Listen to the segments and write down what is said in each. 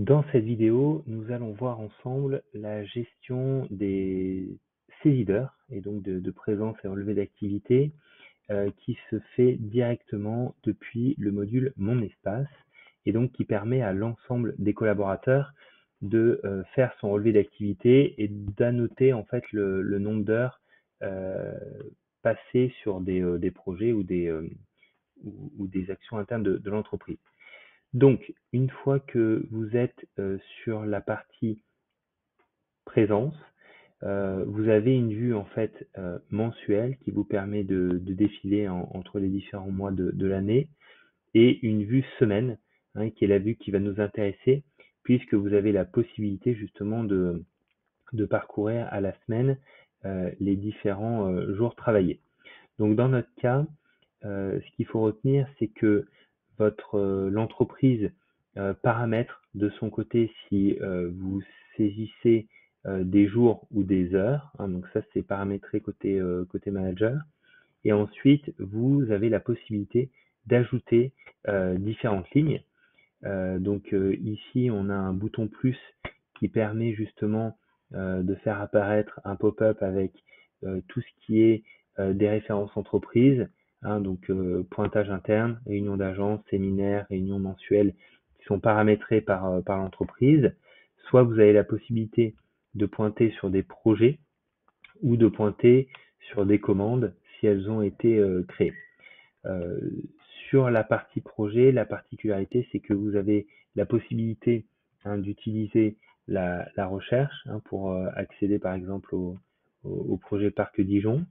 Dans cette vidéo, nous allons voir ensemble la gestion des saisie d'heures et donc de présence et relevé d'activité qui se fait directement depuis le module Mon Espace et donc qui permet à l'ensemble des collaborateurs de faire son relevé d'activité et d'annoter en fait le nombre d'heures euh, passées sur des projets ou des actions internes de l'entreprise. Donc, une fois que vous êtes sur la partie présence, vous avez une vue en fait mensuelle qui vous permet de défiler entre les différents mois de l'année et une vue semaine, hein, qui est la vue qui va nous intéresser puisque vous avez la possibilité justement de parcourir à la semaine les différents jours travaillés. Donc dans notre cas, ce qu'il faut retenir, c'est que l'entreprise paramètre de son côté si vous saisissez des jours ou des heures, hein, donc ça c'est paramétré côté manager. Et ensuite, vous avez la possibilité d'ajouter différentes lignes. Donc ici, on a un bouton plus qui permet justement de faire apparaître un pop-up avec tout ce qui est des références entreprises, hein, donc pointage interne, réunion d'agence, séminaire, réunion mensuelle qui sont paramétrées par l'entreprise. Soit vous avez la possibilité de pointer sur des projets ou de pointer sur des commandes si elles ont été créées. Euh, sur la partie projet, la particularité, c'est que vous avez la possibilité d'utiliser la recherche pour accéder par exemple au projet Parc Dijon.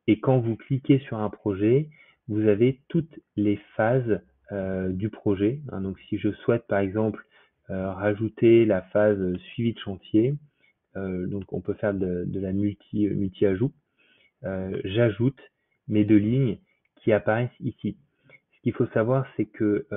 Et quand vous cliquez sur un projet, vous avez toutes les phases du projet. Donc si je souhaite par exemple rajouter la phase suivi de chantier, donc on peut faire de la multi-ajout. J'ajoute mes deux lignes qui apparaissent ici. Ce qu'il faut savoir, c'est que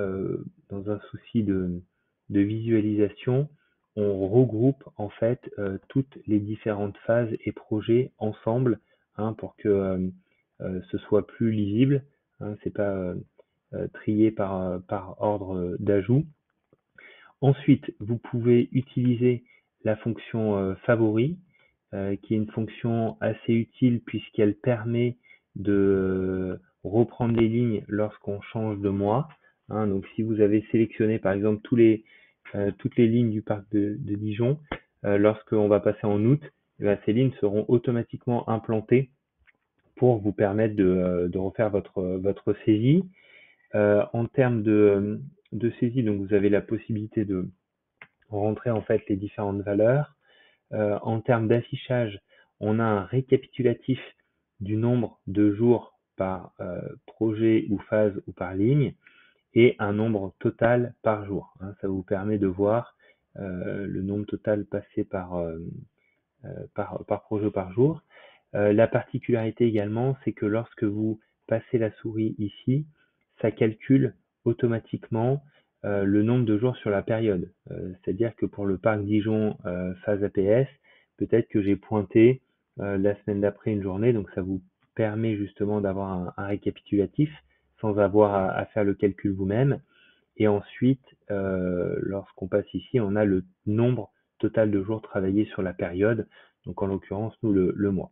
dans un souci de visualisation, on regroupe en fait toutes les différentes phases et projets ensemble, hein, pour que ce soit plus lisible. Hein, c'est pas trié par ordre d'ajout. Ensuite, vous pouvez utiliser la fonction favori, qui est une fonction assez utile puisqu'elle permet de reprendre les lignes lorsqu'on change de mois. Hein, donc si vous avez sélectionné par exemple toutes les lignes du parc de Dijon, lorsqu'on va passer en août, eh bien, ces lignes seront automatiquement implantées pour vous permettre de refaire votre saisie. En termes de saisie, donc vous avez la possibilité de rentrer en fait les différentes valeurs. En termes d'affichage, on a un récapitulatif du nombre de jours par projet ou phase ou par ligne et un nombre total par jour. Hein. Ça vous permet de voir le nombre total passé par projet ou par jour. La particularité également, c'est que lorsque vous passez la souris ici, ça calcule automatiquement le nombre de jours sur la période. C'est-à-dire que pour le parc Dijon phase APS, peut-être que j'ai pointé la semaine d'après une journée, donc ça vous permet justement d'avoir un récapitulatif sans avoir à faire le calcul vous-même. Et ensuite, lorsqu'on passe ici, on a le nombre total de jours travaillés sur la période, donc en l'occurrence nous le mois.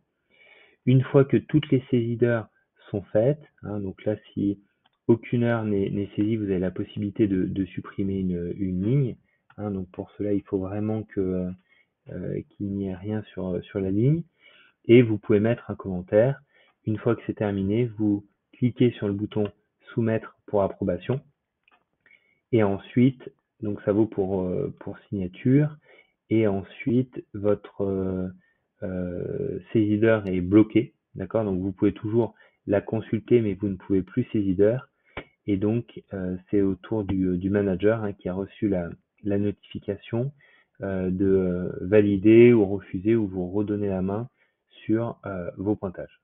Une fois que toutes les saisies d'heures sont faites, hein, donc là si aucune heure n'est saisie, vous avez la possibilité de supprimer une ligne. Hein, donc pour cela, il faut vraiment qu'il n'y ait rien sur la ligne. Et vous pouvez mettre un commentaire. Une fois que c'est terminé, vous cliquez sur le bouton soumettre pour approbation. Et ensuite, donc ça vaut pour signature. Et ensuite, votre saisie d'heure est bloquée. D'accord? Donc vous pouvez toujours la consulter, mais vous ne pouvez plus saisir d'heure. Et donc, c'est au tour du manager, hein, qui a reçu la notification de valider ou refuser ou vous redonner la main sur vos pointages.